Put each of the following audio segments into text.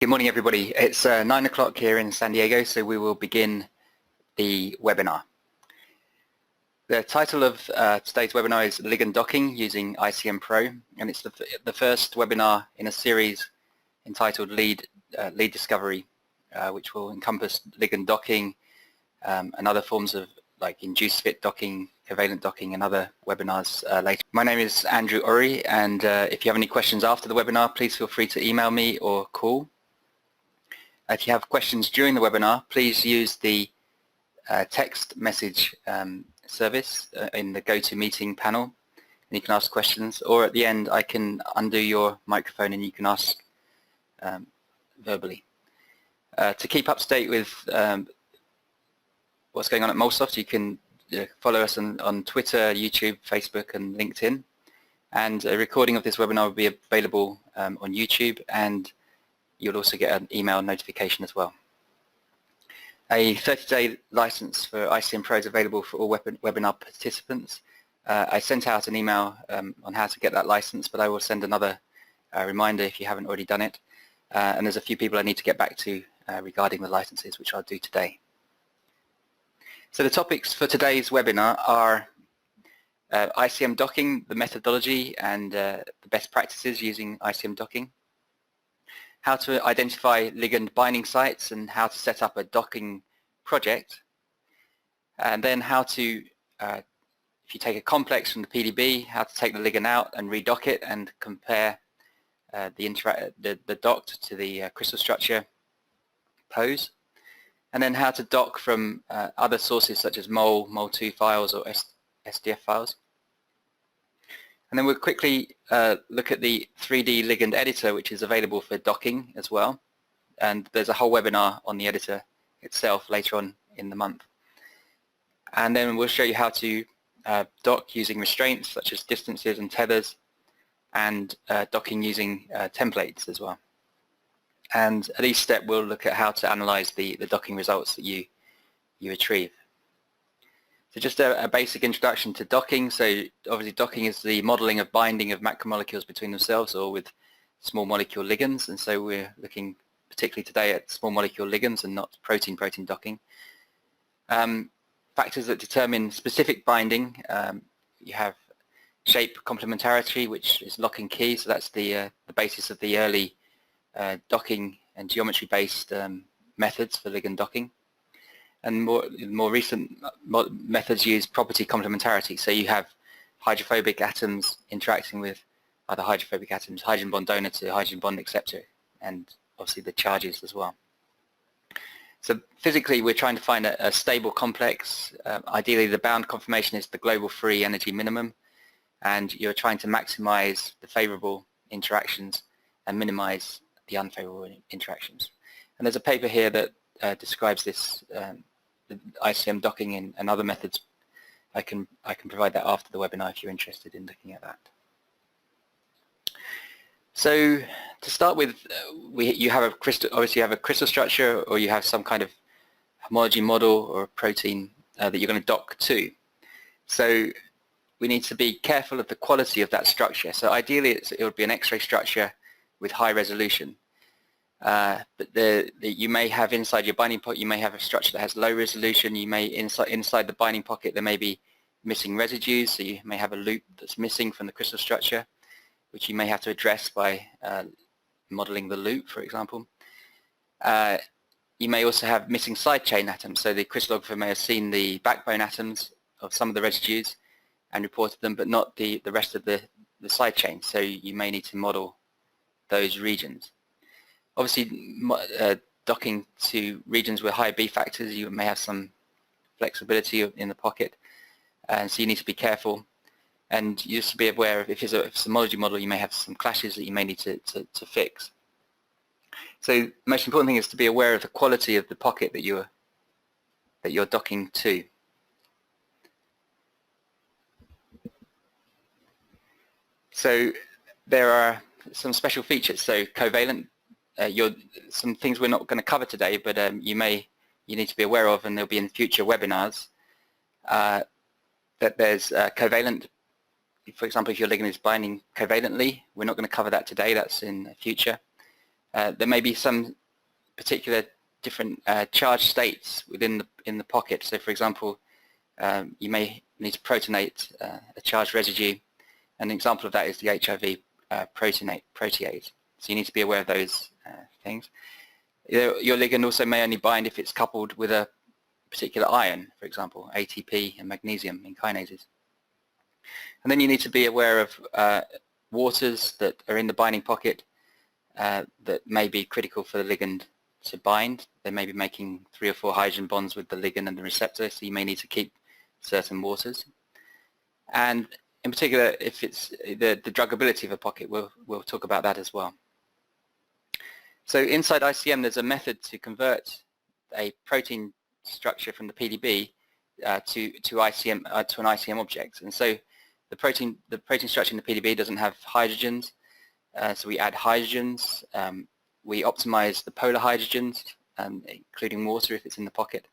Good morning, everybody. It's 9 o'clock here in San Diego, so we will begin the webinar. The title of today's webinar is Ligand Docking using ICM-Pro, and it's the first webinar in a series entitled Lead Discovery, which will encompass ligand docking and other forms of like induced fit docking, covalent docking, and other webinars later. My name is Andrew Uri, and if you have any questions after the webinar, please feel free to email me or call. If you have questions during the webinar, please use the text message service in the GoToMeeting panel, and you can ask questions, or at the end I can undo your microphone and you can ask verbally. To keep up to date with what's going on at MolSoft's, you can follow us on Twitter, YouTube, Facebook, and LinkedIn. And a recording of this webinar will be available on YouTube, and you'll also get an email notification as well. A 30-day license for ICM-Pro is available for all webinar participants. I sent out an email on how to get that license, but I will send another reminder if you haven't already done it. And there's a few people I need to get back to regarding the licenses, which I'll do today. So the topics for today's webinar are ICM docking, the methodology and the best practices using ICM docking, how to identify ligand binding sites and how to set up a docking project, and then how to, if you take a complex from the PDB, how to take the ligand out and redock it and compare the docked to the crystal structure pose, and then how to dock from other sources such as MOL2 files or SDF files. And then we'll quickly look at the 3D Ligand Editor, which is available for docking as well. And there's a whole webinar on the editor itself later on in the month. And then we'll show you how to dock using restraints such as distances and tethers, and docking using templates as well. And at each step we'll look at how to analyze the docking results that you retrieve. So just a basic introduction to docking. So obviously docking is the modeling of binding of macromolecules between themselves or with small molecule ligands, and so we're looking particularly today at small molecule ligands and not protein-protein docking. Factors that determine specific binding, you have shape complementarity, which is lock and key, so that's the basis of the early docking and geometry-based methods for ligand docking. And more recent methods use property complementarity. So you have hydrophobic atoms interacting with other hydrophobic atoms, hydrogen bond donor to hydrogen bond acceptor, and obviously the charges as well. So physically we're trying to find a stable complex. Ideally the bound conformation is the global free energy minimum, and you're trying to maximize the favorable interactions and minimize the unfavorable interactions. And there's a paper here that describes this, the ICM docking and other methods. I can provide that after the webinar if you're interested in looking at that. So to start with, you have obviously you have a crystal structure, or you have some kind of homology model or a protein that you're going to dock to. So we need to be careful of the quality of that structure. So ideally it would be an X-ray structure with high resolution. But you may have inside your binding pocket, you may have a structure that has low resolution. You may inside the binding pocket there may be missing residues, so you may have a loop that's missing from the crystal structure, which you may have to address by modeling the loop, for example. You may also have missing side chain atoms, so the crystallographer may have seen the backbone atoms of some of the residues and reported them, but not the rest of the side chain, so you may need to model those regions. Obviously, docking to regions with high B factors, you may have some flexibility in the pocket, and so you need to be careful. And you just be aware of if it's a homology model, you may have some clashes that you may need to fix. So the most important thing is to be aware of the quality of the pocket that you're docking to. So there are some special features. So covalent. Some things we're not going to cover today, but you need to be aware of, and there'll be in future webinars, that there's covalent. For example, if your ligand is binding covalently, we're not going to cover that today, that's in the future. there may be some particular different charge states within the pocket. So for example, you may need to protonate a charged residue. An example of that is the HIV protease. So you need to be aware of those things. Your ligand also may only bind if it's coupled with a particular ion, for example, ATP and magnesium in kinases. And then you need to be aware of waters that are in the binding pocket that may be critical for the ligand to bind. They may be making 3 or 4 hydrogen bonds with the ligand and the receptor, so you may need to keep certain waters. And in particular, if it's the druggability of a pocket, we'll talk about that as well. So inside ICM, there's a method to convert a protein structure from the PDB to an ICM object. And so the protein structure in the PDB doesn't have hydrogens, so we add hydrogens. We optimize the polar hydrogens, including water if it's in the pocket.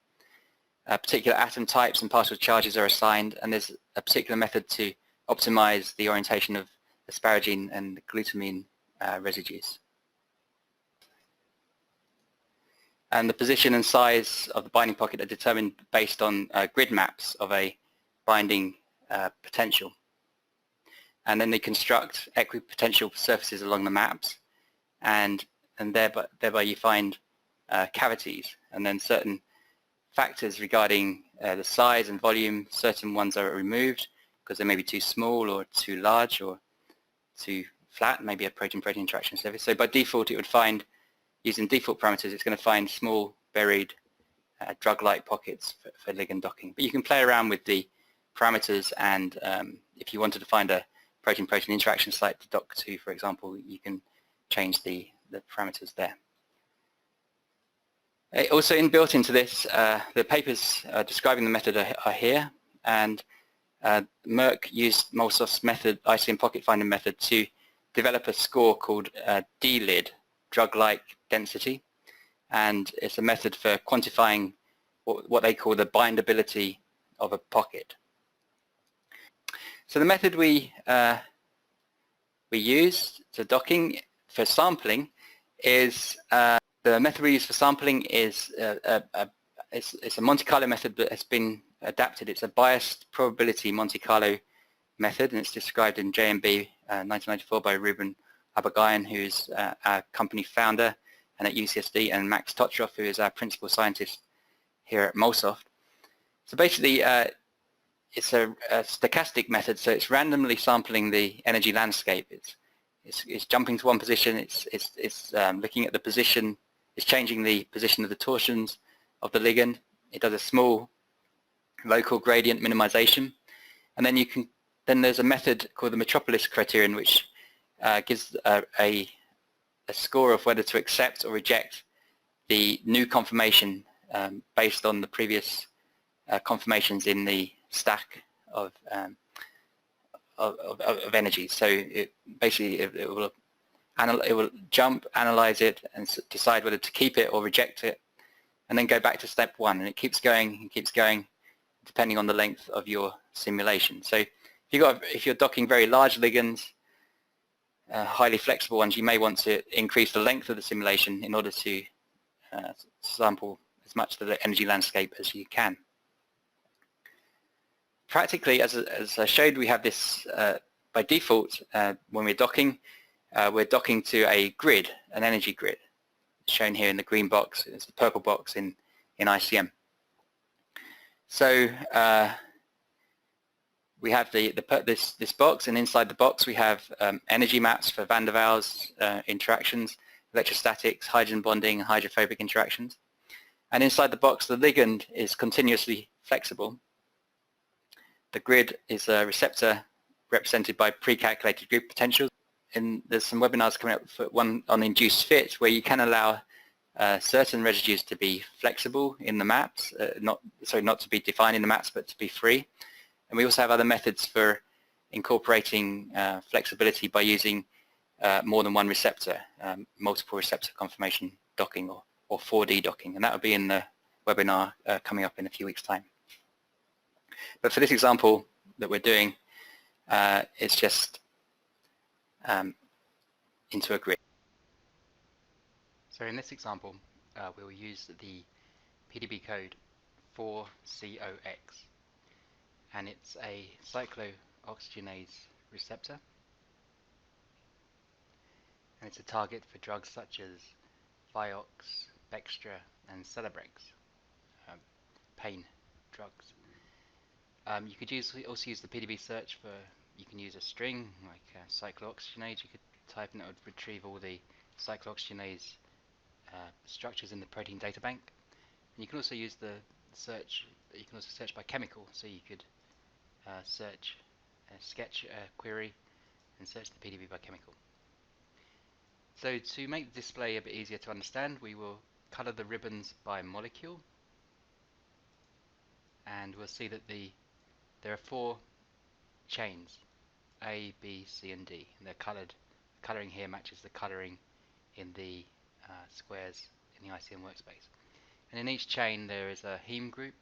Particular atom types and partial charges are assigned, and there's a particular method to optimize the orientation of asparagine and glutamine residues. And the position and size of the binding pocket are determined based on grid maps of a binding potential. And then they construct equipotential surfaces along the maps, and thereby you find cavities, and then certain factors regarding the size and volume, certain ones are removed because they may be too small or too large or too flat, maybe a protein-protein interaction surface. So by default it would find, using default parameters, it's going to find small buried drug-like pockets for ligand docking. But you can play around with the parameters, and if you wanted to find a protein-protein interaction site to dock to, for example, you can change the parameters there. Also inbuilt into this, the papers describing the method are here, and Merck used MolSoft's method, ICM pocket finding method, to develop a score called D-lid, drug-like density, and it's a method for quantifying what they call the bindability of a pocket. So the method we use to docking for sampling is the method we use for sampling is it's a Monte Carlo method that has been adapted. It's a biased probability Monte Carlo method, and it's described in JMB 1994 by Ruben Abagayan, who's our company founder and at UCSD, and Max Totroff, who is our principal scientist here at MolSoft. So basically, it's a stochastic method, so it's randomly sampling the energy landscape. It's jumping to one position. It's looking at the position. It's changing the position of the torsions of the ligand. It does a small local gradient minimization, and then there's a method called the Metropolis criterion, which gives a score of whether to accept or reject the new conformation based on the previous conformations in the stack of energy. So it basically it will jump, analyze it, and decide whether to keep it or reject it, and then go back to step one, and it keeps going depending on the length of your simulation. So if you're docking very large ligands, highly flexible ones, you may want to increase the length of the simulation in order to sample as much of the energy landscape as you can. Practically, as I showed, we have this by default when we're docking to a grid, an energy grid, shown here in the green box. It's the purple box in ICM. So we have this box, and inside the box we have energy maps for van der Waals interactions, electrostatics, hydrogen bonding, hydrophobic interactions. And inside the box, the ligand is continuously flexible. The grid is a receptor represented by pre-calculated grid potentials. And there's some webinars coming up, for one on induced fit, where you can allow certain residues to be flexible in the maps, not to be defined in the maps, but to be free. And we also have other methods for incorporating flexibility by using more than one receptor, multiple receptor conformation docking, or 4D docking, and that will be in the webinar coming up in a few weeks' time. But for this example that we're doing, it's just into a grid. So in this example, we'll use the PDB code 4COX, and it's a cyclooxygenase receptor, and it's a target for drugs such as Vioxx, Bextra, and Celebrex, pain drugs. You could also use the PDB search for, you can use a string like cyclooxygenase. You could type and it would retrieve all the cyclooxygenase structures in the protein data bank. And you can also use the search, you can also search by chemical, so you could search sketch query and search the PDB by chemical. So to make the display a bit easier to understand, we will color the ribbons by molecule, and we'll see that there are 4 chains, A, B, C, and D, and they're colored. The coloring here matches the coloring in the squares in the ICM workspace. And in each chain there is a heme group.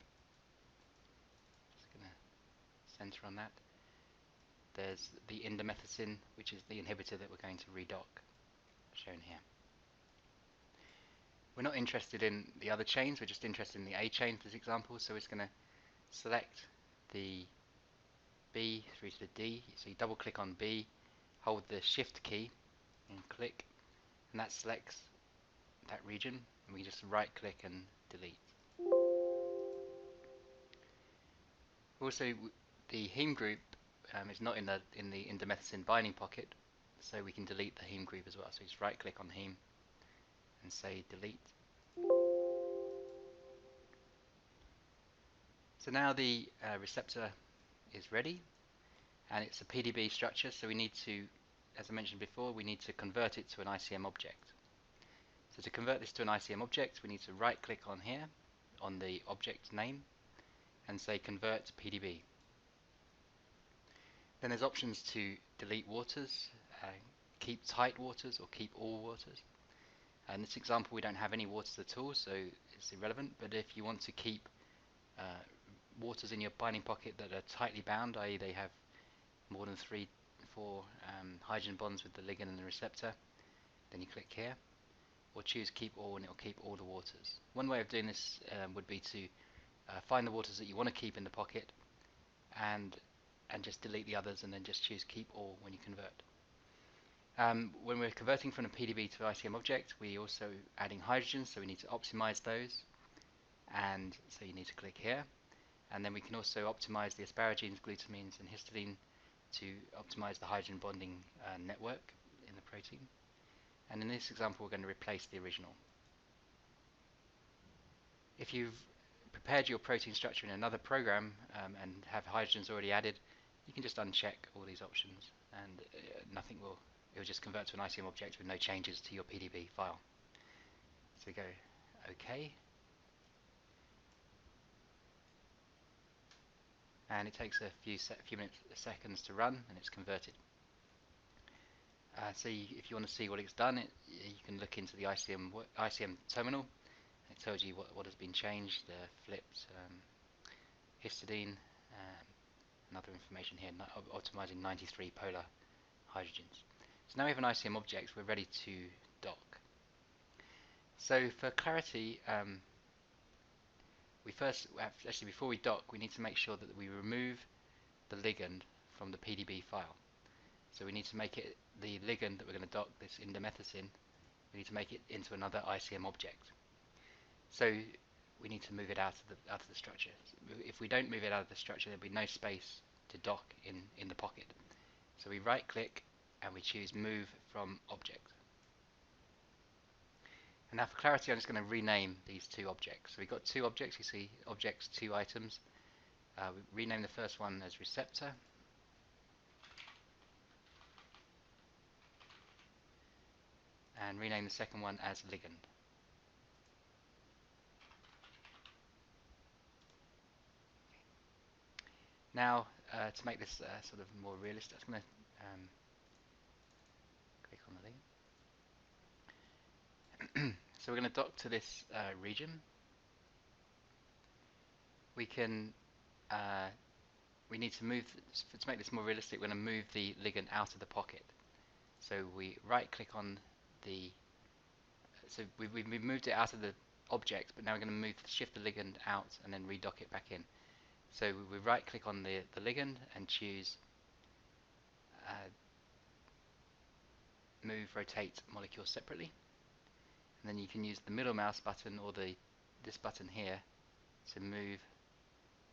Just going to center on that. There's the indomethacin, which is the inhibitor that we're going to redock, shown here. We're not interested in the other chains, we're just interested in the A chain for this example, so it's going to select the B through to the D. So you double click on B, hold the shift key and click, and that selects that region, and we just right click and delete. Also, the heme group is not in the indomethacin binding pocket, so we can delete the heme group as well. So just right click on heme and say delete. So now the receptor is ready, and it's a PDB structure, so we need to, as I mentioned before, we need to convert it to an ICM object. So to convert this to an ICM object, we need to right click on here on the object name and say convert to PDB. Then there's options to delete waters, keep tight waters, or keep all waters. In this example we don't have any waters at all, so it's irrelevant, but if you want to keep waters in your binding pocket that are tightly bound, i.e. they have more than 3-4 hydrogen bonds with the ligand and the receptor, then you click here, or choose keep all, and it will keep all the waters. One way of doing this would be to find the waters that you want to keep in the pocket and just delete the others, and then just choose keep all when you convert. When we're converting from a PDB to ICM object, we're also adding hydrogens, so we need to optimize those, and so you need to click here, and then we can also optimize the asparagines, glutamines, and histidine to optimize the hydrogen bonding network in the protein. And in this example we're going to replace the original. If you've prepared your protein structure in another program and have hydrogens already added, you can just uncheck all these options, and it will just convert to an ICM object with no changes to your PDB file. So we go OK, and it takes a few seconds to run, and it's converted. So if you want to see what it's done, you can look into the ICM terminal. It tells you what has been changed, flipped histidine, and other information here, optimizing 93 polar hydrogens. So now we have an ICM object, we're ready to dock. So for clarity, before we dock, we need to make sure that we remove the ligand from the PDB file. So we need to make it, the ligand that we're going to dock, this indomethacin, we need to make it into another ICM object. So we need to move it out of the structure. If we don't move it out of the structure, there'll be no space to dock in the pocket. So we right click and we choose move from object. And now for clarity, I'm just going to rename these 2 objects. So we've got 2 objects, you see objects, 2 items. We rename the first one as receptor, and rename the second one as ligand. Now to make this sort of more realistic, I'm going to click on the ligand. So we're going to dock to this region. We need to move, to make this more realistic, we're going to move the ligand out of the pocket. So we right click on the so we've moved it out of the object, but now we're going to shift the ligand out and then redock it back in. So we right click on the ligand and choose move rotate molecule separately, and then you can use the middle mouse button or this button here to move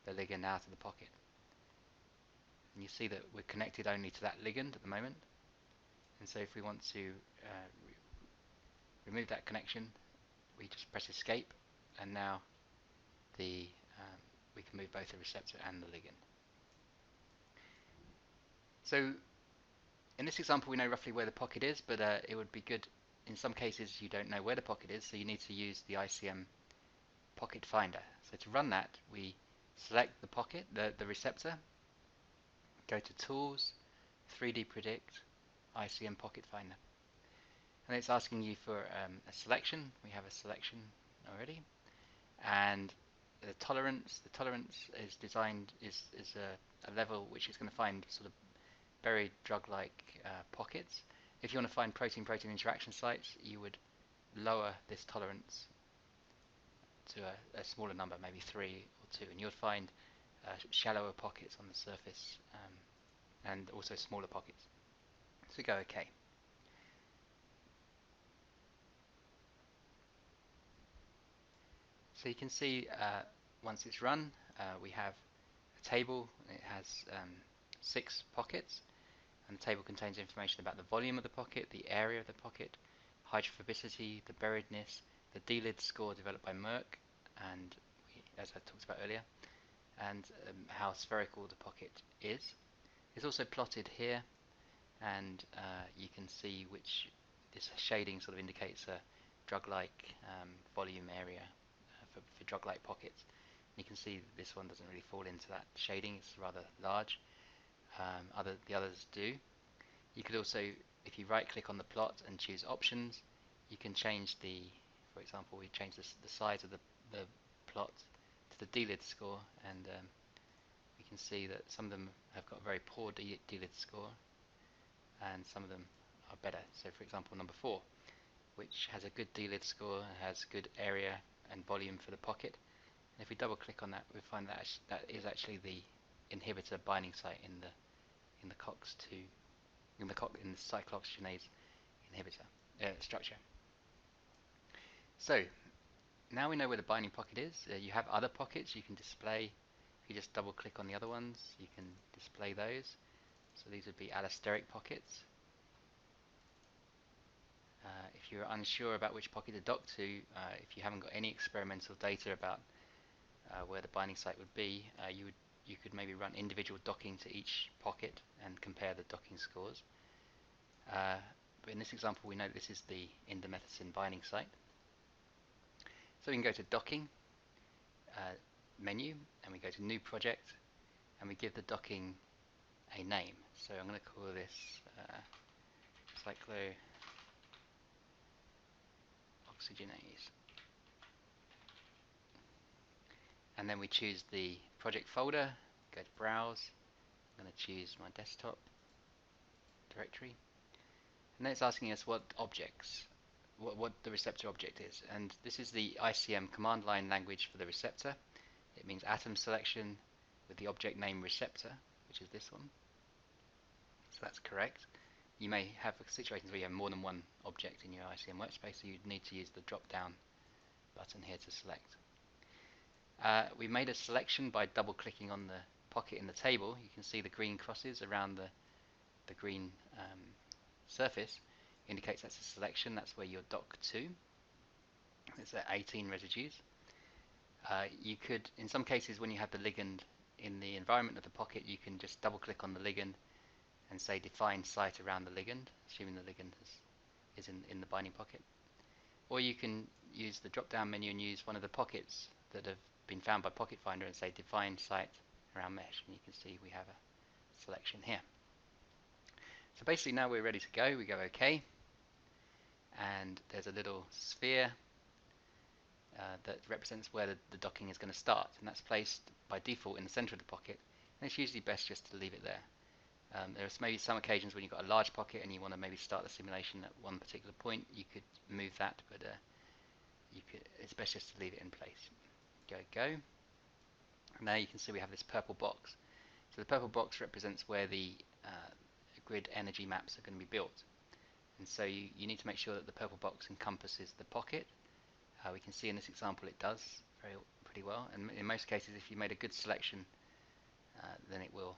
the ligand out of the pocket. And you see that we're connected only to that ligand at the moment, and so if we want to remove that connection, we just press escape, and now we can move both the receptor and the ligand. So in this example we know roughly where the pocket is, but it would be good, in some cases you don't know where the pocket is, so you need to use the ICM pocket finder. So to run that, we select the pocket, the receptor, go to Tools, 3D Predict, ICM Pocket Finder. And it's asking you for a selection. We have a selection already. And the tolerance is designed, is a level which is going to find sort of buried drug-like pockets. If you want to find protein-protein interaction sites, you would lower this tolerance to a smaller number, maybe 3 or 2, and you'll find shallower pockets on the surface and also smaller pockets. So go OK. So you can see once it's run, we have a table. It has 6 pockets, and the table contains information about the volume of the pocket, the area of the pocket, hydrophobicity, the buriedness, the D-lid score developed by Merck, and as I talked about earlier, and how spherical the pocket is. It's also plotted here, and you can see which this shading sort of indicates a drug-like volume area for drug-like pockets. You can see that this one doesn't really fall into that shading, it's rather large. The others do. You could also, if you right click on the plot and choose options, you can change for example, we change the size of the plot to the D-lid score, and we can see that some of them have got a very poor D-lid score and some of them are better. So for example, number 4, which has a good D-lid score and has good area and volume for the pocket. And if we double click on that, we find that that is actually the inhibitor binding site in the COX-2 in the cyclooxygenase inhibitor structure. So now we know where the binding pocket is. You have other pockets you can display. If you just double click on the other ones, you can display those. So these would be allosteric pockets. If you're unsure about which pocket to dock to, if you haven't got any experimental data about where the binding site would be, you could maybe run individual docking to each pocket and compare the docking scores. But in this example, we know this is the indomethacin binding site. So we can go to Docking menu, and we go to New Project, and we give the docking a name. So I'm going to call this cyclooxygenase. And then we choose the project folder, go to Browse. I'm going to choose my desktop directory. And then it's asking us what objects, what the receptor object is. And this is the ICM command line language for the receptor. It means atom selection with the object name receptor, which is this one. So that's correct. You may have situations where you have more than one object in your ICM workspace, so you'd need to use the drop down button here to select. We made a selection by double clicking on the pocket in the table. You can see the green crosses around the green surface indicates that's a selection. That's where you're docked to. It's at 18 residues. You could, in some cases, when you have the ligand in the environment of the pocket, you can just double click on the ligand and say define site around the ligand, assuming the ligand is in the binding pocket. Or you can use the drop down menu and use one of the pockets that have been found by Pocket Finder and say define site around mesh, and you can see we have a selection here. So basically now we're ready to go. We go OK, and there's a little sphere that represents where the docking is going to start, and that's placed by default in the center of the pocket, and it's usually best just to leave it there. There are maybe some occasions when you've got a large pocket and you want to maybe start the simulation at one particular point. You could move that, but it's best just to leave it in place. Go. Now you can see we have this purple box. So the purple box represents where the grid energy maps are going to be built. And so you need to make sure that the purple box encompasses the pocket. We can see in this example it does pretty well, and in most cases if you made a good selection then it will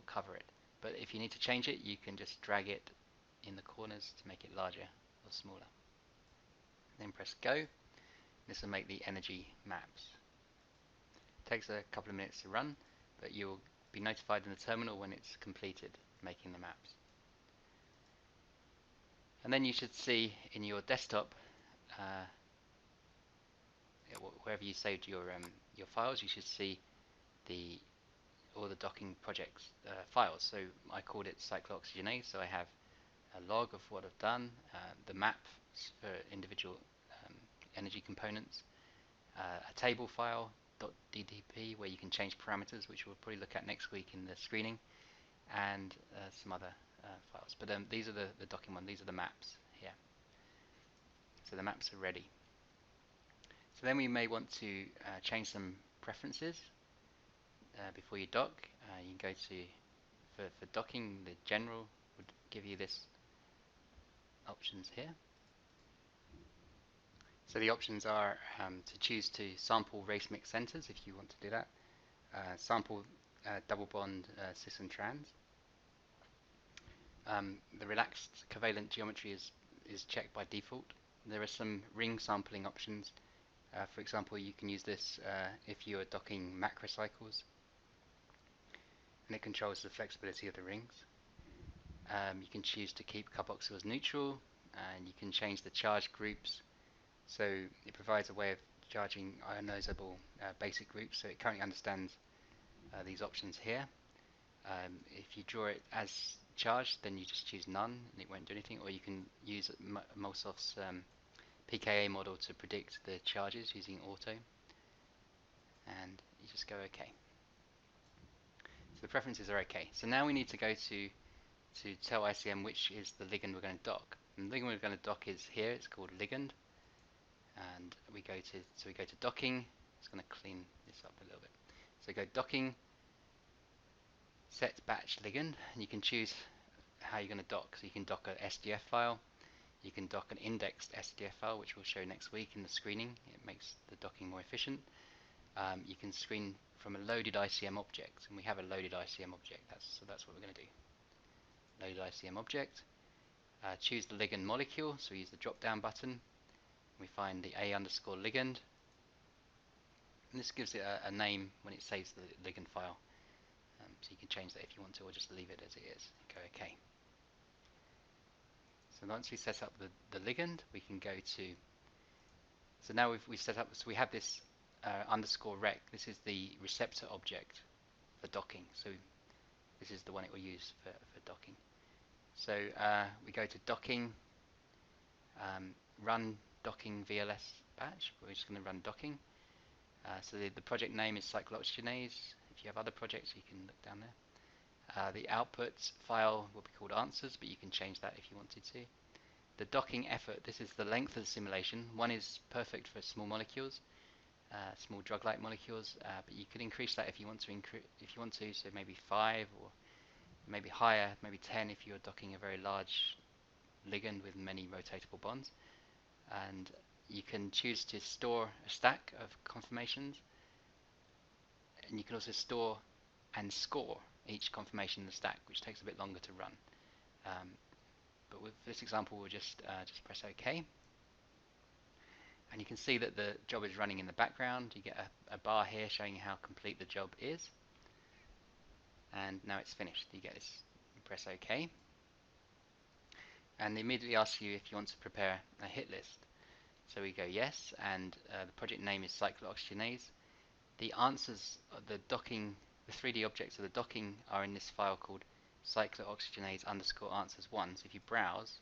cover it. But if you need to change it, you can just drag it in the corners to make it larger or smaller. Then press go. This will make the energy maps. It takes a couple of minutes to run, but you'll be notified in the terminal when it's completed making the maps. And then you should see in your desktop, wherever you saved your files, you should see all the docking projects files. So I called it cyclooxygenase, so I have a log of what I've done, the map for individual energy components, a table file, .ddp, where you can change parameters, which we'll probably look at next week in the screening, and some other files. But these are the docking one, these are the maps here. So the maps are ready. So then we may want to change some preferences before you dock. You can go to, for docking, the general would give you this options here. So the options are to choose to sample race mix centers if you want to do that, sample double bond cis and trans. The relaxed covalent geometry is checked by default. There are some ring sampling options. For example, you can use this if you are docking macrocycles, and it controls the flexibility of the rings. You can choose to keep carboxyls neutral, and you can change the charge groups. So it provides a way of charging ionizable basic groups. So it currently understands these options here. If you draw it as charged, then you just choose none and it won't do anything, or you can use MolSoft's pKa model to predict the charges using auto, and you just go OK. So the preferences are OK. So now we need to go to tell ICM which is the ligand we're going to dock. And the ligand we're going to dock is here. It's called ligand, and we go to docking. It's going to clean this up a little bit. So go docking, set batch ligand, and you can choose how you're going to dock. So you can dock a SDF file, you can dock an indexed SDF file, which we'll show next week in the screening. It makes the docking more efficient. You can screen from a loaded ICM object, and we have a loaded ICM object. So that's what we're going to do. Loaded ICM object. Choose the ligand molecule, so we use the drop down button. We find the A_ligand, and this gives it a name when it saves the ligand file. So you can change that if you want to, or just leave it as it is. Go OK. So once we set up the ligand, we can go to. So now we've set up. So we have this _rec. This is the receptor object for docking. So this is the one it will use for docking. So we go to docking, run docking VLS batch. We're just going to run docking. So the project name is cyclooxygenase. If you have other projects, you can look down there. The output file will be called answers, but you can change that if you wanted to. The docking effort, this is the length of the simulation. One is perfect for small molecules, small drug-like molecules, but you could increase that if you want to. So maybe 5, or maybe higher, maybe 10 if you're docking a very large ligand with many rotatable bonds. And you can choose to store a stack of conformations, and you can also store and score each conformation in the stack, which takes a bit longer to run. But with this example, we'll just press OK, and you can see that the job is running in the background. You get a bar here showing how complete the job is, and now it's finished. You get this. You press OK, and it immediately asks you if you want to prepare a hit list. So we go yes, and the project name is cyclooxygenase. The answers of the docking, the 3D objects of the docking are in this file called cyclooxygenase_answers1. So if you browse,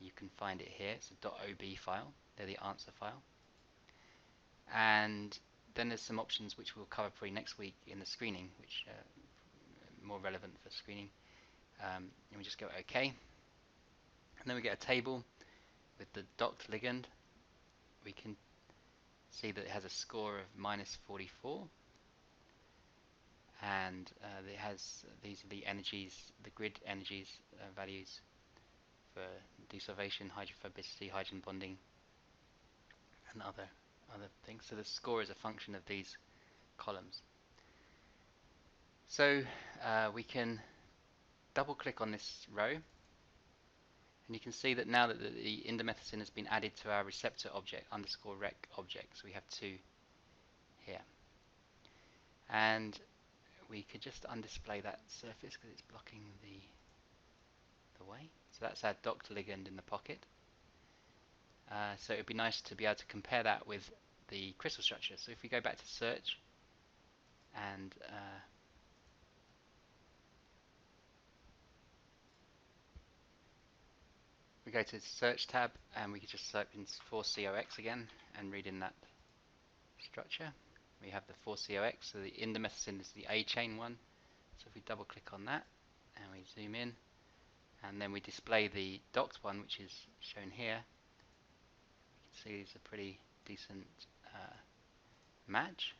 you can find it here. It's a .ob file. They're the answer file. And then there's some options which we'll cover for you next week in the screening, which are more relevant for screening. and we just go OK, and then we get a table with the docked ligand. We can see that it has a score of -44, and it has these are the energies, the grid energies values for desolvation, hydrophobicity, hydrogen bonding, and other things. So the score is a function of these columns. So we can double click on this row, and you can see that now that the indomethacin has been added to our receptor object _rec object. So we have two here, and we could just undisplay that surface because it's blocking the way. So that's our docked ligand in the pocket. So it would be nice to be able to compare that with the crystal structure. So if we go back to search and we go to the search tab, and we can just search in 4COX again and read in that structure. We have the 4COX, so the indomethacin is the A chain one. So if we double click on that and we zoom in, and then we display the docked one, which is shown here, you can see it's a pretty decent match.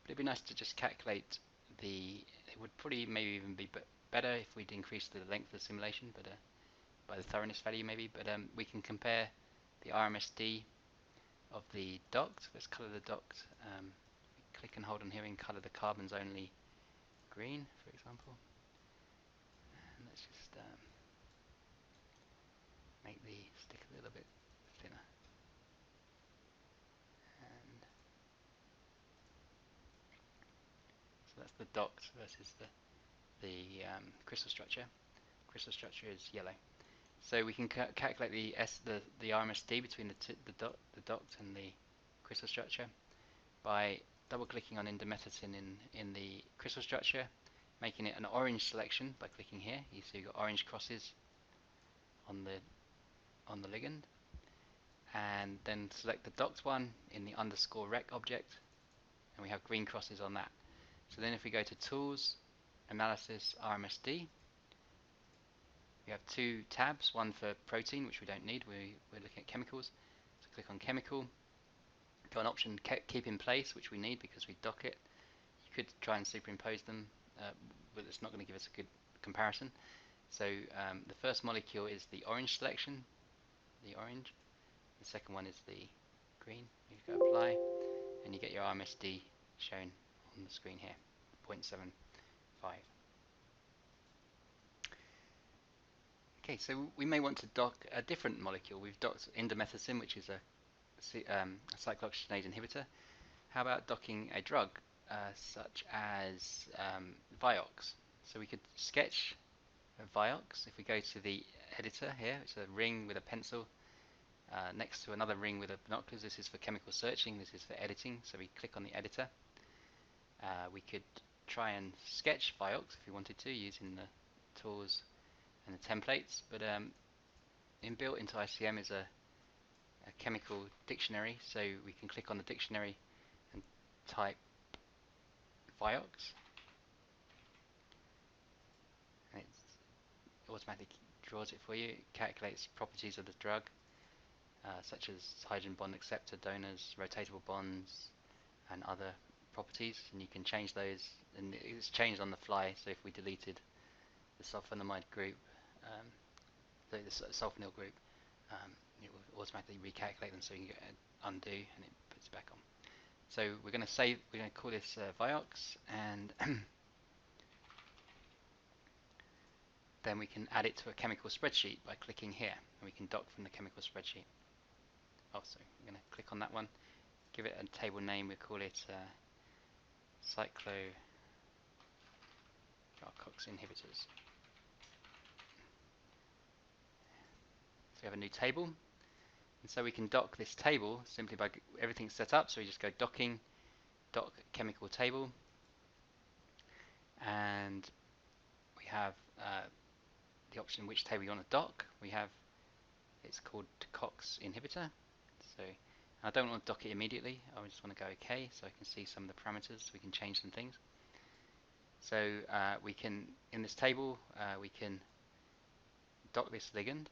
But it'd be nice to just calculate it would probably maybe even be better if we'd increase the length of the simulation, but by the thoroughness value maybe, but we can compare the RMSD of the docked. Let's color the docked. Click and hold on here and color the carbons only green, for example. And let's just make the stick a little bit thinner. And so that's the docked versus the crystal structure. Crystal structure is yellow. So we can calculate the RMSD between the docked and the crystal structure by double clicking on indomethacin in the crystal structure, making it an orange selection by clicking here. You see you've got orange crosses on the ligand, and then select the docked one in the _rec object, and we have green crosses on that. So then if we go to Tools, Analysis, RMSD, we have two tabs, one for protein, which we don't need, we're looking at chemicals. So click on chemical, got an option keep in place, which we need because we dock it. You could try and superimpose them, but it's not going to give us a good comparison. So the first molecule is the orange selection, the orange. The second one is the green. You go apply, and you get your RMSD shown on the screen here, 0.75. Okay, so we may want to dock a different molecule. We've docked indomethacin, which is a cyclooxygenase inhibitor. How about docking a drug such as Vioxx? So we could sketch a Vioxx. If we go to the editor here, it's a ring with a pencil next to another ring with a binoculars. This is for chemical searching, this is for editing. So we click on the editor. We could try and sketch Vioxx if we wanted to, using the tools and the templates, but inbuilt into ICM is a chemical dictionary, so we can click on the dictionary and type Vioxx, and it automatically draws it for you. It calculates properties of the drug, such as hydrogen bond acceptor, donors, rotatable bonds, and other properties, and you can change those, and it's changed on the fly. So if we deleted the sulfonamide group, the sulfonyl group, it will automatically recalculate them, so you can get undo and it puts it back on. So we're going to save, we're going to call this Vioxx, and then we can add it to a chemical spreadsheet by clicking here, and we can dock from the chemical spreadsheet. So I'm going to click on that one, give it a table name, we'll call it cyclooxygenase inhibitors. So we have a new table, and so we can dock this table simply by everything's set up. So we just go docking, dock chemical table, and we have the option which table you want to dock. We have, it's called COX inhibitor. So I don't want to dock it immediately. I just want to go OK, so I can see some of the parameters. So we can change some things. So we can, in this table, we can dock this ligand,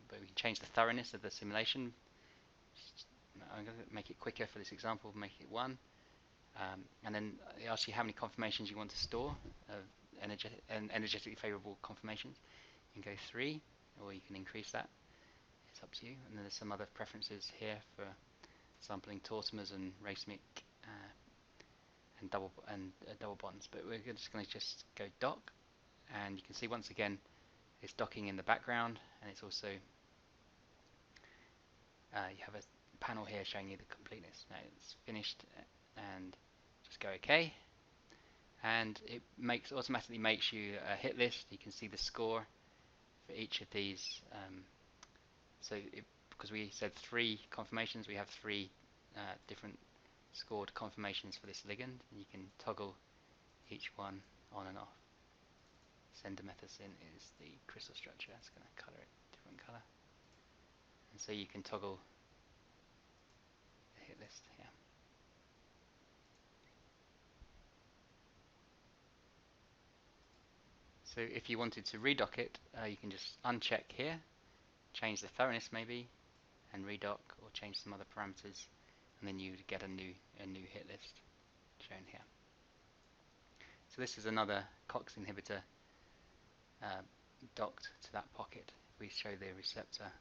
but we can change the thoroughness of the simulation. I'm going to make it quicker for this example, make it 1. And then it asks you how many conformations you want to store of energetically favorable conformations. You can go 3, or you can increase that. It's up to you. And then there's some other preferences here for sampling tautomers and racemic and double bonds. But we're just going to go dock, and you can see once again it's docking in the background, and it's also you have a panel here showing you the completeness. Now it's finished, and just go OK, and it automatically makes you a hit list. You can see the score for each of these. Because we said 3 conformations, we have 3 different scored conformations for this ligand, and you can toggle each one on and off. Sendomethacin is the crystal structure. It's going to color it a different color, and so you can toggle the hit list here. So if you wanted to redock it, you can just uncheck here, change the thoroughness maybe, and redock, or change some other parameters, and then you get a new hit list shown here. So this is another COX inhibitor docked to that pocket. If we show the receptor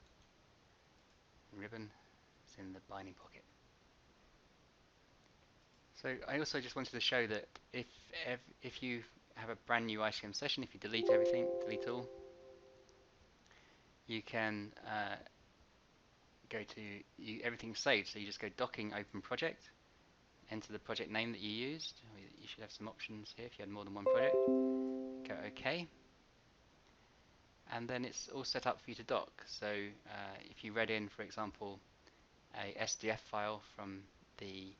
ribbon, it's in the binding pocket. So I also just wanted to show that if you have a brand new ICM session, if you delete everything, delete all, you can go to everything's saved. So you just go docking open project, enter the project name that you used. You should have some options here if you had more than one project. Go OK, and then it's all set up for you to dock. So if you read in, for example, a SDF file from the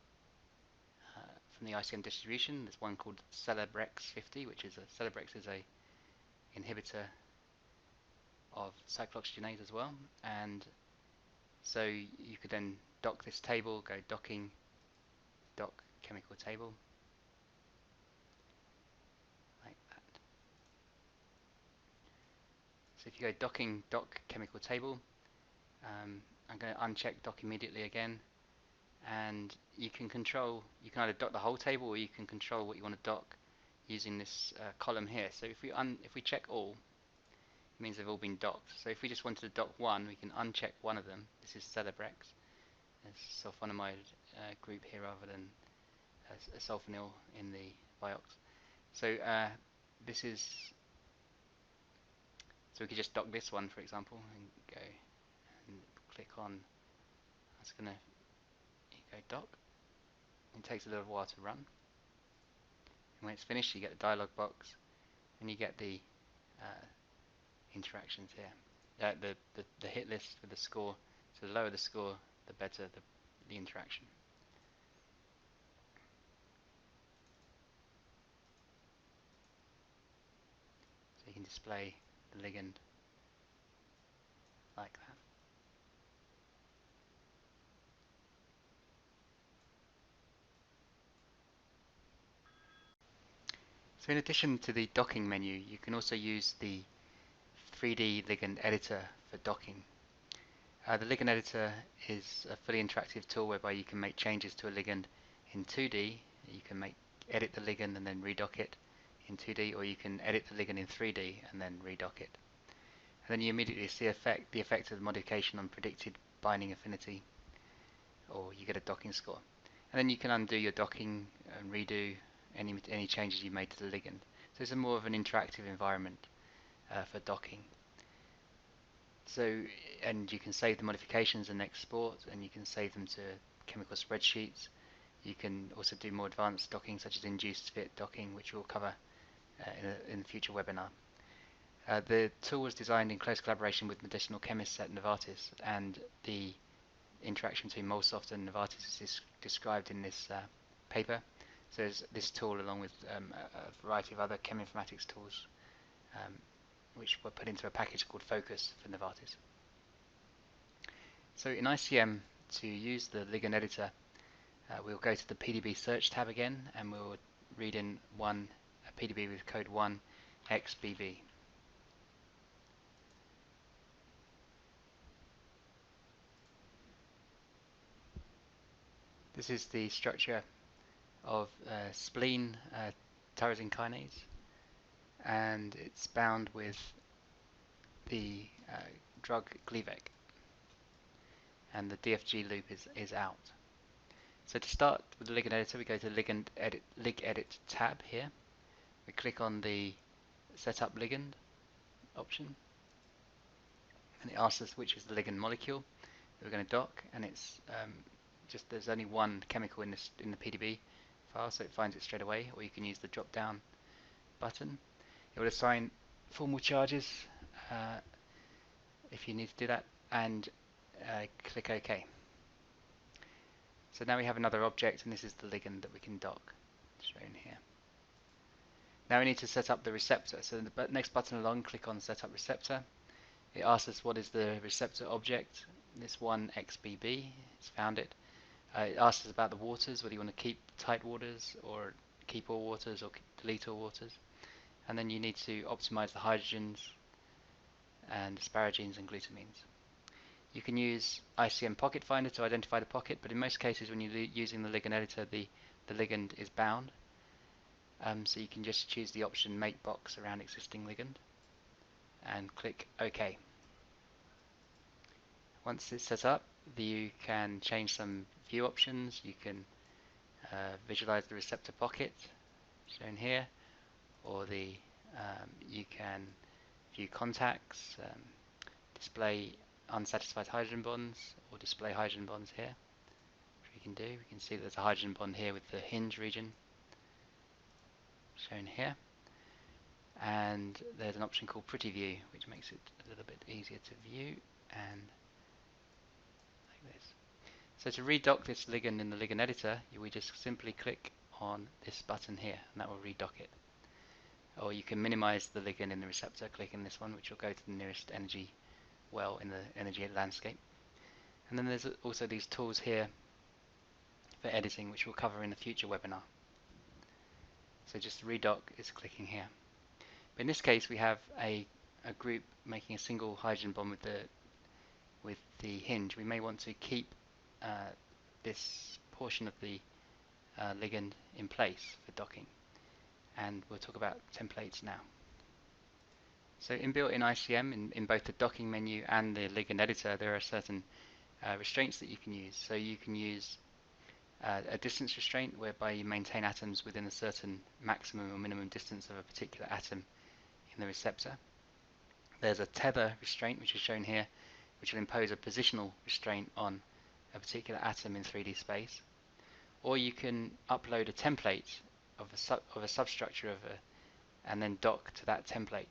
ICM distribution, there's one called Celebrex50, which is Celebrex is a inhibitor of cyclooxygenase as well, and so you could then dock this table, go docking, dock chemical table, like that. So if you go docking, dock chemical table, I'm going to uncheck dock immediately again, and you can either dock the whole table, or you can control what you want to dock using this column here. So if we check all, it means they've all been docked. So if we just wanted to dock one, we can uncheck one of them. This is Celebrex. There's sulfonamide group here rather than a sulfonyl in the Vioxx. So so we could just dock this one, for example, and go and click on. That's going to go dock. It takes a little while to run. And when it's finished, you get the dialog box, and you get the interactions here. The hit list with the score. So the lower the score, the better the interaction. So you can display the ligand like that. So in addition to the docking menu, you can also use the 3D Ligand Editor for docking. The Ligand Editor is a fully interactive tool whereby you can make changes to a ligand in 2D. You can edit the ligand and then redock it in 2D, or you can edit the ligand in 3D and then redock it. And then you immediately see the effect of the modification on predicted binding affinity, or you get a docking score. And then you can undo your docking and redo any changes you made to the ligand. So it's more of an interactive environment for docking. So, and you can save the modifications and export, and you can save them to chemical spreadsheets. You can also do more advanced docking, such as induced fit docking, which we'll cover in a future webinar. The tool was designed in close collaboration with medicinal chemists at Novartis, and the interaction between MolSoft's and Novartis is described in this paper. So there's this tool, along with a variety of other cheminformatics tools, which were put into a package called Focus for Novartis. So in ICM, to use the Ligand Editor, we'll go to the PDB search tab again, and we'll read in one PDB with code 1XBB. This is the structure of spleen tyrosine kinase, and it's bound with the drug Gleevec, and the DFG loop is out. So to start with the Ligand Editor, we go to Ligand Edit tab here. We click on the Setup Ligand option, and it asks us which is the ligand molecule that we're going to dock, and it's just there's only one chemical in the PDB file, so it finds it straight away. Or you can use the drop down button. It will assign formal charges if you need to do that, and click OK. So now we have another object, and this is the ligand that we can dock, shown here. Now we need to set up the receptor. So the next button along, click on Set up Receptor. It asks us what is the receptor object. This 1XBB, it's found it. It asks us about the waters, whether you want to keep tight waters or keep all waters or delete all waters. And then you need to optimize the hydrogens and asparaginins and glutamines. You can use ICM Pocket Finder to identify the pocket, but in most cases when you're using the Ligand Editor, the ligand is bound. So you can just choose the option Make Box around existing ligand and click OK. Once it's set up, you can change some view options. You can visualize the receptor pocket, shown here, or you can view contacts, display unsatisfied hydrogen bonds, or display hydrogen bonds here, which we can do. We can see that there's a hydrogen bond here with the hinge region, shown here. And there's an option called Pretty View, which makes it a little bit easier to view, and like this. So to redock this ligand in the Ligand Editor, we just simply click on this button here, and that will redock it. Or you can minimize the ligand in the receptor, clicking this one, which will go to the nearest energy well in the energy landscape. And then there's also these tools here for editing, which we'll cover in a future webinar. So just redock is clicking here. But in this case, we have a group making a single hydrogen bond with the hinge. We may want to keep this portion of the ligand in place for docking, and we'll talk about templates now. So inbuilt in ICM, in both the docking menu and the Ligand Editor, there are certain restraints that you can use. So you can use a distance restraint, whereby you maintain atoms within a certain maximum or minimum distance of a particular atom in the receptor. There's a tether restraint, which is shown here, which will impose a positional restraint on a particular atom in 3D space. Or you can upload a template of a substructure and then dock to that template.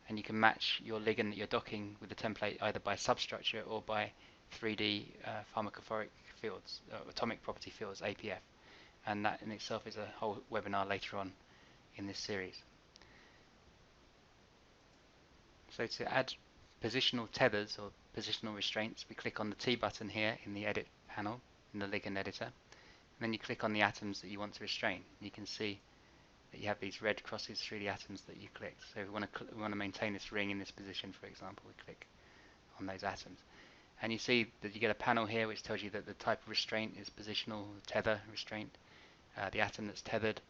And you can match your ligand that you're docking with the template either by substructure or by 3D pharmacophoric fields, atomic property fields, APF. And that in itself is a whole webinar later on in this series. So to add positional tethers or positional restraints, we click on the T button here in the Edit panel in the Ligand Editor, and then you click on the atoms that you want to restrain. You can see that you have these red crosses through the atoms that you clicked. So if we want to maintain this ring in this position, for example, we click on those atoms. And you see that you get a panel here which tells you that the type of restraint is positional tether restraint. The atom that's tethered,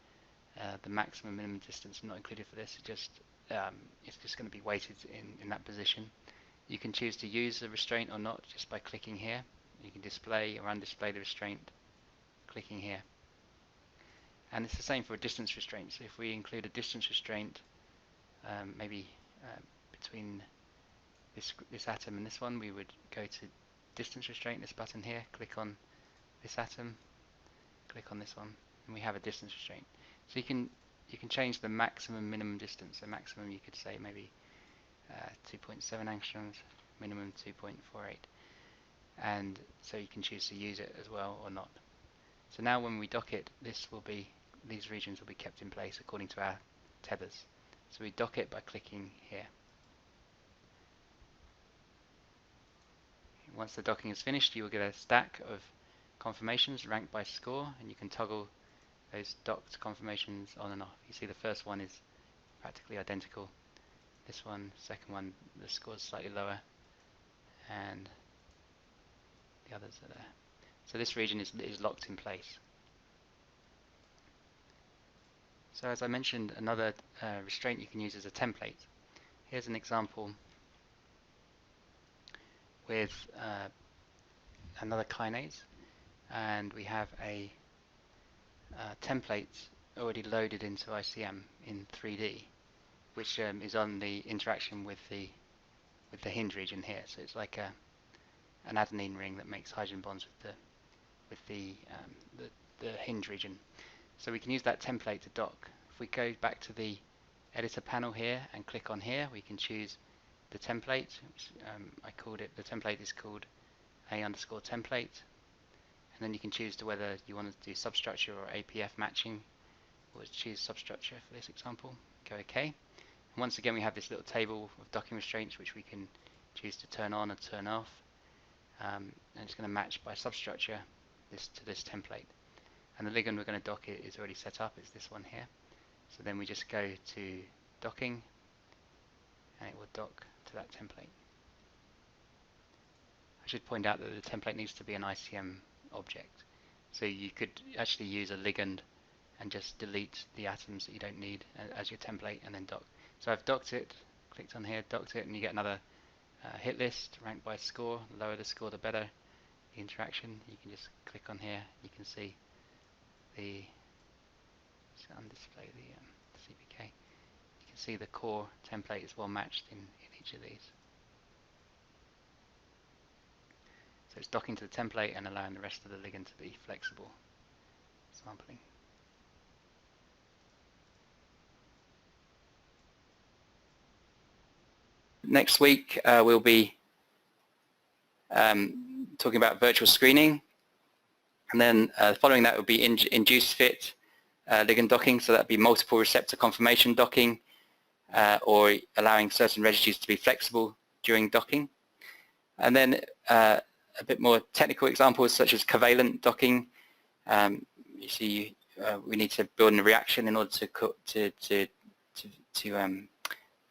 the maximum minimum distance not included for this, it's just going to be weighted in that position. You can choose to use the restraint or not just by clicking here. You can display or undisplay the restraint, clicking here. And it's the same for a distance restraint. So if we include a distance restraint, maybe between this atom and this one, we would go to distance restraint, this button here, click on this atom, click on this one, and we have a distance restraint. So you can change the maximum minimum distance. So maximum, you could say maybe 2.7 angstroms, minimum 2.48, and so you can choose to use it as well or not. So now when we dock it, these regions will be kept in place according to our tethers. So we dock it by clicking here. Once the docking is finished, you will get a stack of confirmations ranked by score, and you can toggle those docked conformations on and off. You see the first one is practically identical. This one, second one, the score is slightly lower, and the others are there. So this region is locked in place. So as I mentioned, another restraint you can use as a template. Here's an example with another kinase, and we have a template already loaded into ICM in 3D, which is on the interaction with the hinge region here. So it's like an adenine ring that makes hydrogen bonds with the hinge region. So we can use that template to dock. If we go back to the editor panel here and click on here, we can choose the template. Which, I called it, the template is called A_template, and then you can choose to whether you want to do substructure or APF matching. We'll choose substructure for this example. Go OK. And once again, we have this little table of docking restraints which we can choose to turn on or turn off, and it's going to match by substructure to this template. And the ligand we're going to dock it is already set up. It's this one here. So then we just go to docking, and it will dock to that template. I should point out that the template needs to be an ICM object. So you could actually use a ligand and just delete the atoms that you don't need as your template and then dock. So I've docked it, clicked on here, docked it, and you get another hit list ranked by score. The lower the score, the better the interaction. You can just click on here, you can see the undisplay the CPK. You can see the core template is well matched in each of these. So it's docking to the template and allowing the rest of the ligand to be flexible sampling. Next week we'll be talking about virtual screening, and then following that will be induced fit ligand docking, so that would be multiple receptor conformation docking, or allowing certain residues to be flexible during docking. And then a bit more technical examples such as covalent docking. You see, we need to build a reaction in order to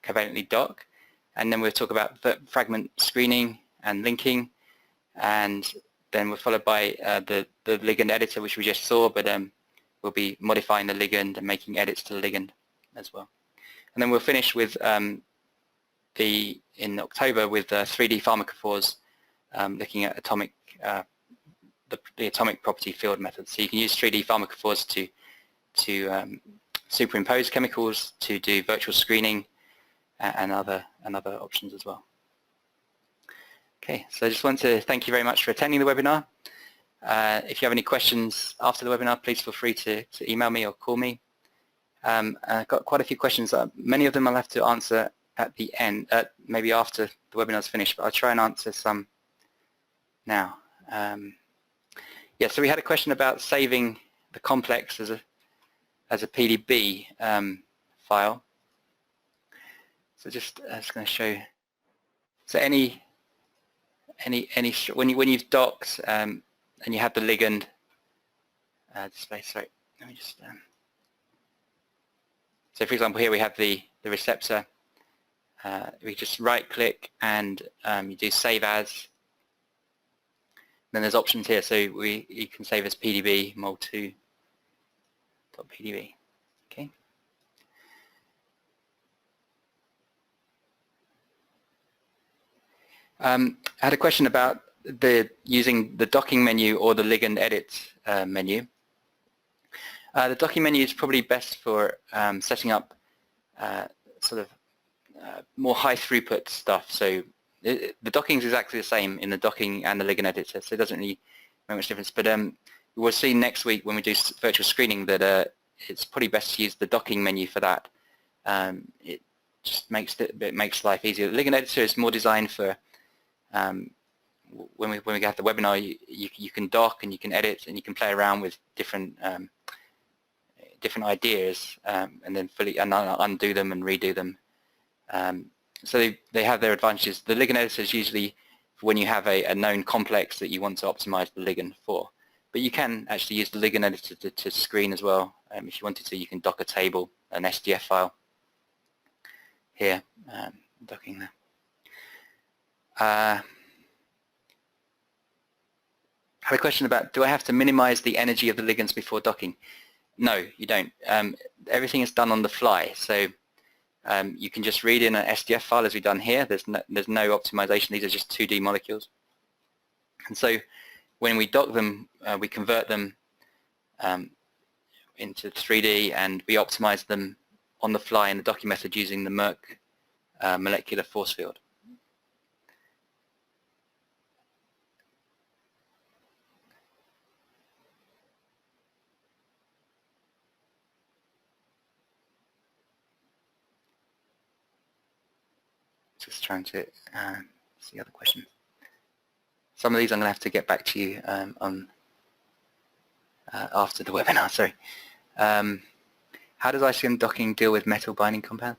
covalently dock. And then we'll talk about fragment screening and linking, and then we're followed by the ligand editor, which we just saw, but we'll be modifying the ligand and making edits to the ligand as well. And then we'll finish with in October with 3D pharmacophores, looking at atomic the atomic property field method. So you can use 3D pharmacophores to superimpose chemicals, to do virtual screening, and other options as well. Okay, so I just want to thank you very much for attending the webinar. If you have any questions after the webinar, please feel free to email me or call me. I've got quite a few questions. Many of them I'll have to answer at the end, maybe after the webinar is finished, but I'll try and answer some now. Yeah, so we had a question about saving the complex as a PDB file. So just I was going to show. So when you've docked and you have the ligand display. Sorry, let me just. So for example, here we have the receptor. We just right-click and you do save as. Then there's options here, so you can save as PDB mol2.pdb. Okay. I had a question about using the docking menu or the ligand edit menu. The docking menu is probably best for setting up sort of more high throughput stuff. So the docking is exactly the same in the docking and the ligand editor, so it doesn't really make much difference. But we'll see next week when we do virtual screening that it's probably best to use the docking menu for that. It just makes life easier. The ligand editor is more designed for when we have the webinar, you can dock and you can edit and you can play around with different ideas and then undo them and redo them. So they have their advantages. The ligand editor is usually when you have a known complex that you want to optimize the ligand for. But you can actually use the Ligand Editor to screen as well. If you wanted to, you can dock a table, an SDF file here, docking there. I have a question about, do I have to minimize the energy of the ligands before docking? No, you don't. Everything is done on the fly. So you can just read in an SDF file as we've done here. There's no optimization. These are just 2D molecules. And so when we dock them, we convert them into 3D, and we optimize them on the fly in the docking method using the Merck molecular force field. Just trying to see other questions. Some of these I'm going to have to get back to you on after the webinar. Sorry. How does ICM docking deal with metal binding compound?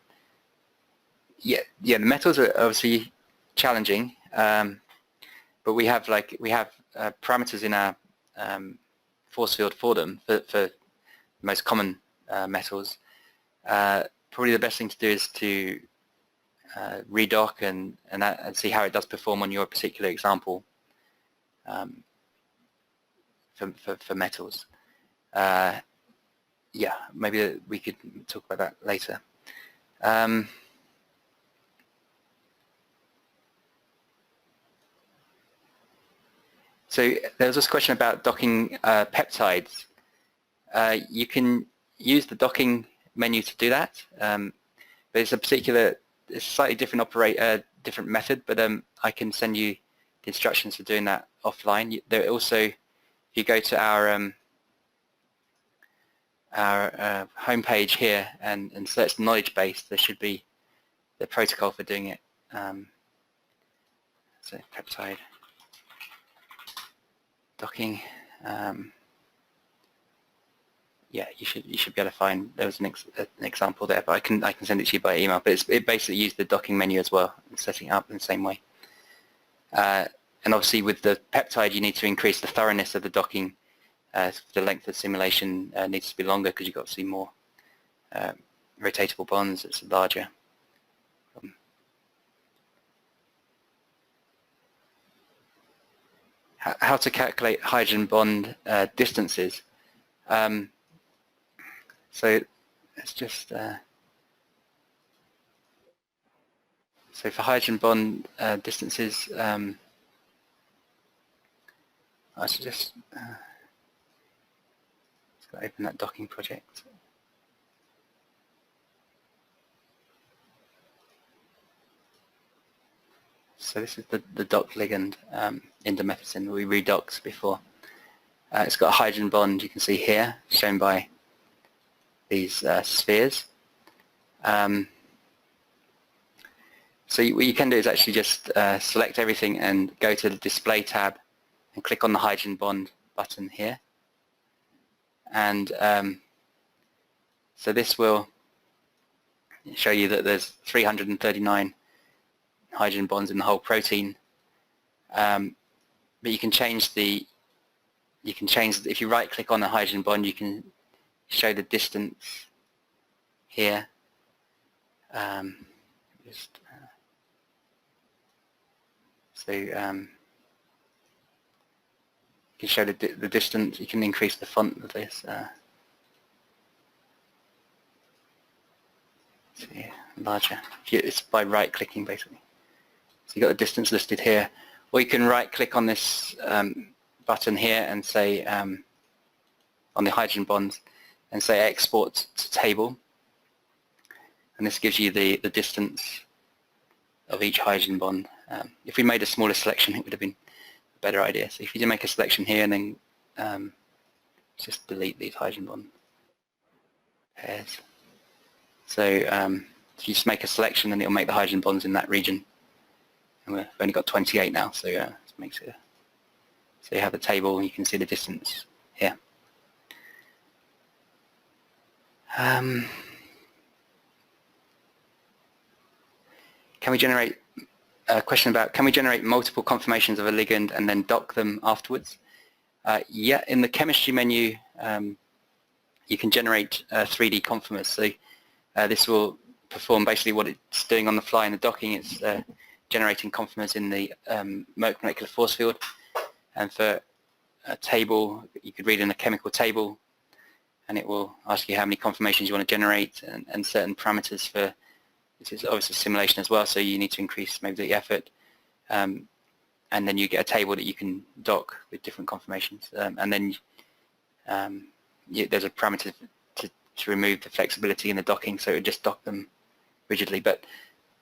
Yeah, the metals are obviously challenging, but we have parameters in our force field for them for the most common metals. Probably the best thing to do is to redock and see how it does perform on your particular example for metals. Yeah, maybe we could talk about that later. So there was this question about docking peptides. You can use the docking menu to do that, but it's a slightly different different method. But I can send you the instructions for doing that offline. There also, if you go to our homepage here and search the knowledge base, there should be the protocol for doing it. So peptide docking. Yeah, you should be able to find. There was an example there, but I can send it to you by email. But it basically used the docking menu as well, and setting it up in the same way. And obviously, with the peptide, you need to increase the thoroughness of the docking. The length of simulation needs to be longer because you've got to see more rotatable bonds. It's larger. How to calculate hydrogen bond distances. So let's just so for hydrogen bond distances, I should just open that docking project. So this is the docked ligand indomethacin we redocked before. It's got a hydrogen bond, you can see here, shown by these spheres. So what you can do is actually just select everything and go to the Display tab and click on the hydrogen bond button here. And so this will show you that there's 339 hydrogen bonds in the whole protein. But you can change if you right click on the hydrogen bond, you can show the distance here. You can show the distance. You can increase the font of this. See, larger. It's by right clicking basically. So you've got the distance listed here. Or you can right click on this button here and say on the hydrogen bonds and say export to table, and this gives you the distance of each hydrogen bond. If we made a smaller selection, it would have been a better idea. So if you do make a selection here and then just delete these hydrogen bond pairs. So if you just make a selection, then it will make the hydrogen bonds in that region. And we've only got 28 now, so it makes it. So you have a table and you can see the distance here. Can we generate a question about, can we generate multiple conformations of a ligand and then dock them afterwards? Yeah, in the chemistry menu, you can generate 3D conformers. So this will perform basically what it's doing on the fly in the docking. It's generating conformers in the molecular force field. And for a table, you could read in a chemical table, and it will ask you how many conformations you want to generate and certain parameters for, this is obviously simulation as well, so you need to increase maybe the effort. And then you get a table that you can dock with different conformations. And then there's a parameter to remove the flexibility in the docking, so it would just dock them rigidly. But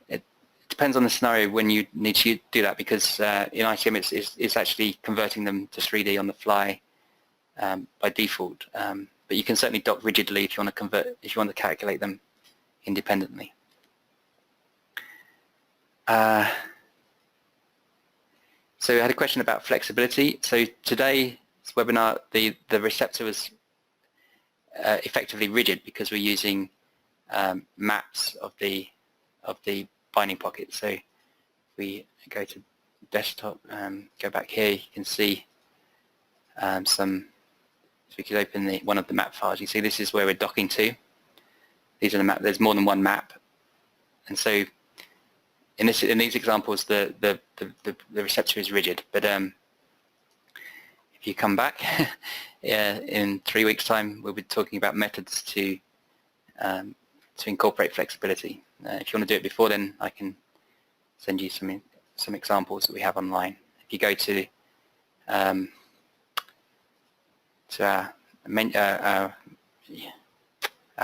it depends on the scenario when you need to do that, because in ICM it's actually converting them to 3D on the fly by default. But you can certainly dock rigidly if you want to calculate them independently. So I had a question about flexibility. So today's webinar, the receptor was effectively rigid because we're using maps of the binding pocket. So if we go to desktop, go back here, you can see some. So we could open one of the map files. You see this is where we're docking to. These are the map. There's more than one map, and so in these examples, the receptor is rigid. But if you come back in 3 weeks' time, we'll be talking about methods to incorporate flexibility. If you want to do it before then, I can send you some examples that we have online. If you go to our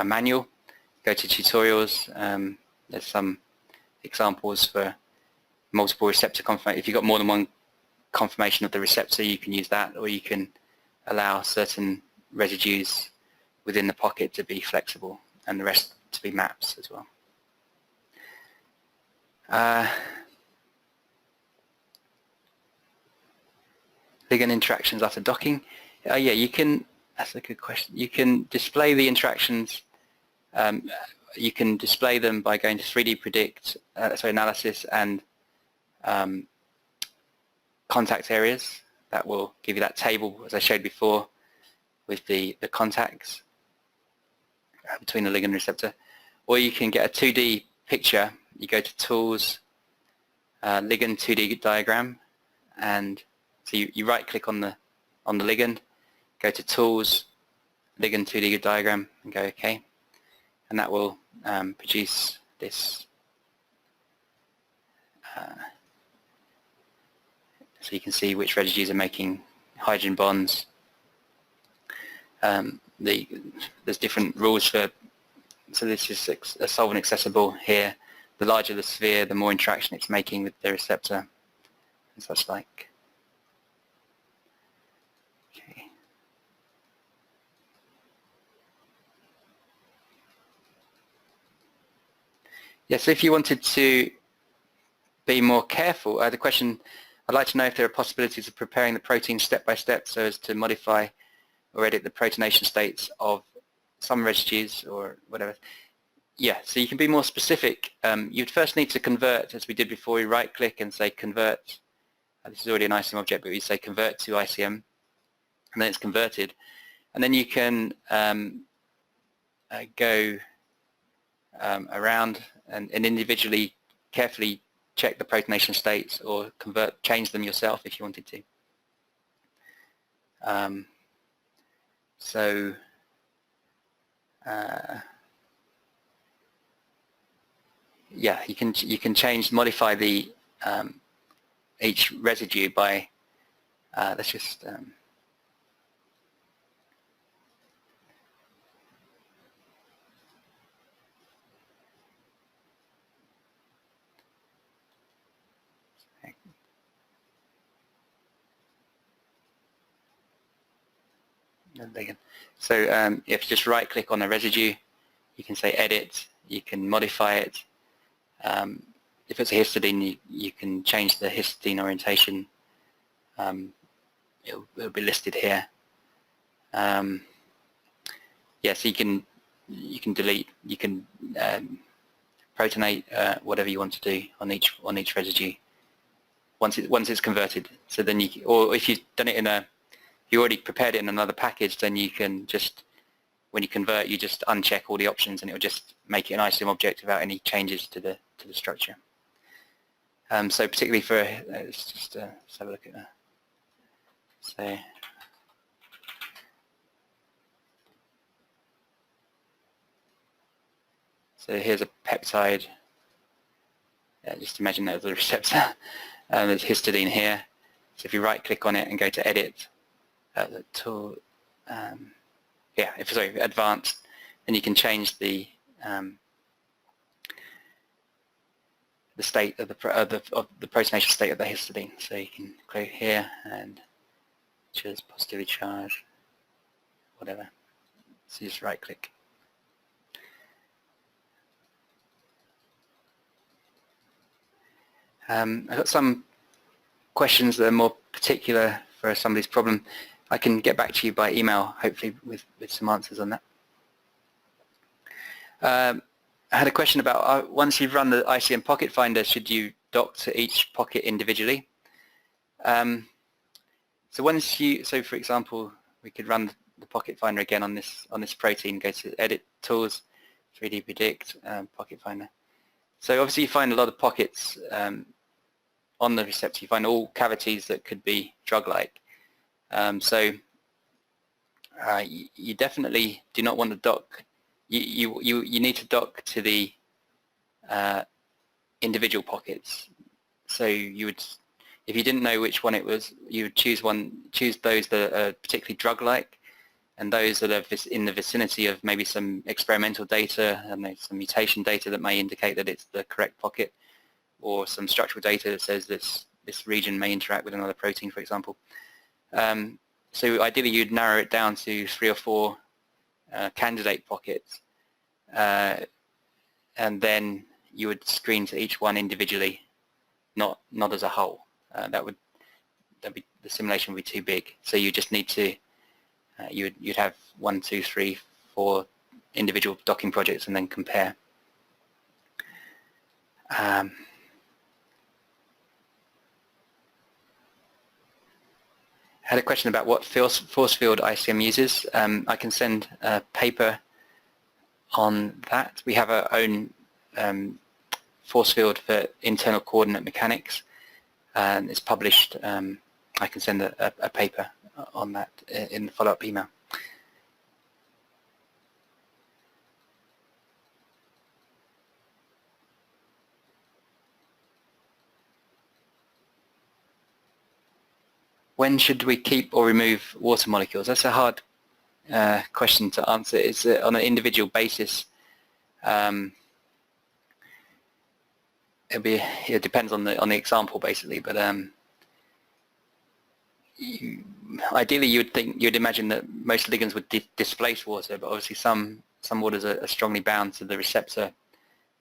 manual, go to tutorials. There's some examples for multiple receptor conformation. If you've got more than one conformation of the receptor, you can use that, or you can allow certain residues within the pocket to be flexible and the rest to be maps as well. Ligand interactions after docking. Yeah, you can. That's a good question. You can display the interactions. You can display them by going to 3D predict, analysis, and contact areas. That will give you that table, as I showed before, with the contacts between the ligand and receptor. Or you can get a 2D picture. You go to Tools, Ligand 2D diagram, and so you right-click on the ligand, go to Tools, Ligand 2D diagram, and go OK. And that will produce this. So you can see which residues are making hydrogen bonds. There's different rules for. So this is a solvent accessible here. The larger the sphere, the more interaction it's making with the receptor, and such like. Okay. Yes, if you wanted to be more careful, the question, I'd like to know if there are possibilities of preparing the protein step by step so as to modify or edit the protonation states of some residues or whatever. Yeah, so you can be more specific. You'd first need to convert, as we did before. You right click and say convert. This is already an ICM object, but we say convert to ICM, and then it's converted. And then you can go around and individually carefully check the protonation states or change them yourself if you wanted to. Yeah, you can modify the each residue by let's just so if you just right click on a residue, you can say edit, you can modify it. If it's a histidine, you can change the histidine orientation. It'll be listed here. Yeah, so you can delete, you can protonate whatever you want to do on each residue once it's converted. So then or if you've done it if you already prepared it in another package, then you can just, when you convert, you just uncheck all the options and it will just make it an ICM object without any changes to the structure. So particularly for, let's just let's have a look at that. So here's a peptide. Just imagine that as a receptor. There's histidine here. So if you right-click on it and go to Edit, the tool, Advanced, then you can change the state of the protonational state of the histidine. So you can click here and choose positively charged, whatever. So you just right-click. I've got some questions that are more particular for somebody's problem. I can get back to you by email, hopefully with some answers on that. I had a question about once you've run the ICM Pocket Finder, should you dock to each pocket individually? So for example, we could run the Pocket Finder again on this protein. Go to Edit Tools, 3D Predict, Pocket Finder. So obviously you find a lot of pockets on the receptor. You find all cavities that could be drug-like. You definitely do not want to dock. You need to dock to the individual pockets. So you would, if you didn't know which one it was, you would choose those that are particularly drug-like, and those that are in the vicinity of maybe some experimental data and some mutation data that may indicate that it's the correct pocket, or some structural data that says this region may interact with another protein, for example. So ideally you'd narrow it down to 3 or 4 candidate pockets, and then you would screen to each one individually, not as a whole. The simulation would be too big. So you just need to you'd have 1, 2, 3, 4 individual docking projects and then compare. Had a question about what force field ICM uses. I can send a paper on that. We have our own force field for internal coordinate mechanics, and it's published. I can send a paper on that in the follow-up email. When should we keep or remove water molecules? That's a hard question to answer. It's on an individual basis. It depends on the example basically, but ideally you'd imagine that most ligands would displace water, but obviously some waters are strongly bound to the receptor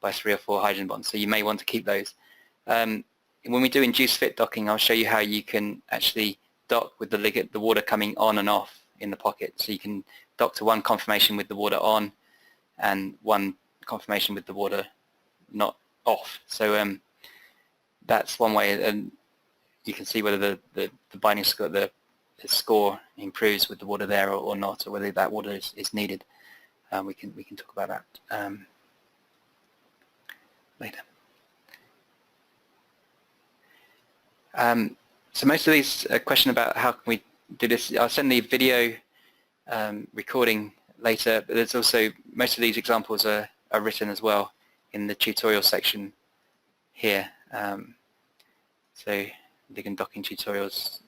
by 3 or 4 hydrogen bonds, so you may want to keep those. When we do induced fit docking, I'll show you how you can actually dock with the water coming on and off in the pocket. So you can dock to one conformation with the water on and one conformation with the water not off. So that's one way, and you can see whether the binding score, the score improves with the water there or not, or whether that water is needed. We can talk about that later. So most of these question about how can we do this. I'll send the video recording later, but there's also, most of these examples are written as well in the tutorial section here. So ligand docking tutorials,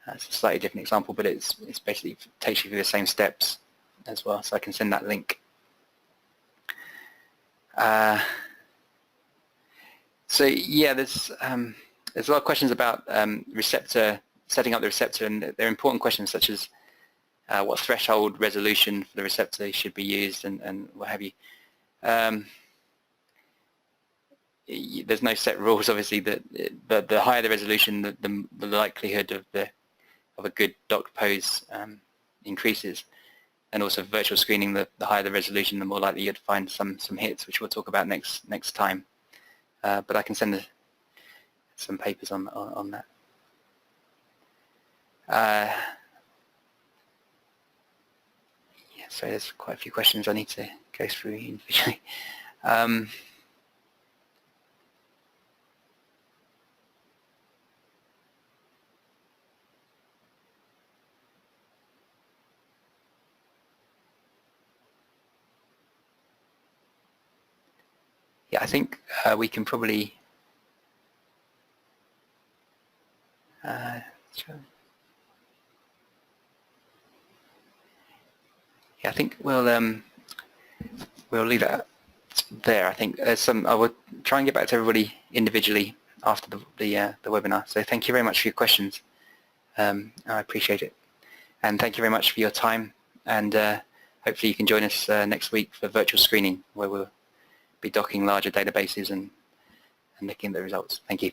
it's a slightly different example, but it's basically takes you through the same steps as well, so I can send that link. So yeah, there's a lot of questions about receptor, setting up the receptor, and they're important questions such as what threshold resolution for the receptor should be used and what have you. There's no set rules, obviously. That the higher the resolution, the likelihood of a good dock pose increases, and also virtual screening. The higher the resolution, the more likely you'd find some hits, which we'll talk about next time. But I can send some papers on that. So there's quite a few questions I need to go through individually. Yeah, I think we can probably yeah, I think we'll leave it there. I think there's some. I will try and get back to everybody individually after the webinar. So thank you very much for your questions. I appreciate it, and thank you very much for your time. And hopefully you can join us next week for virtual screening, where we'll be docking larger databases and looking at the results. Thank you.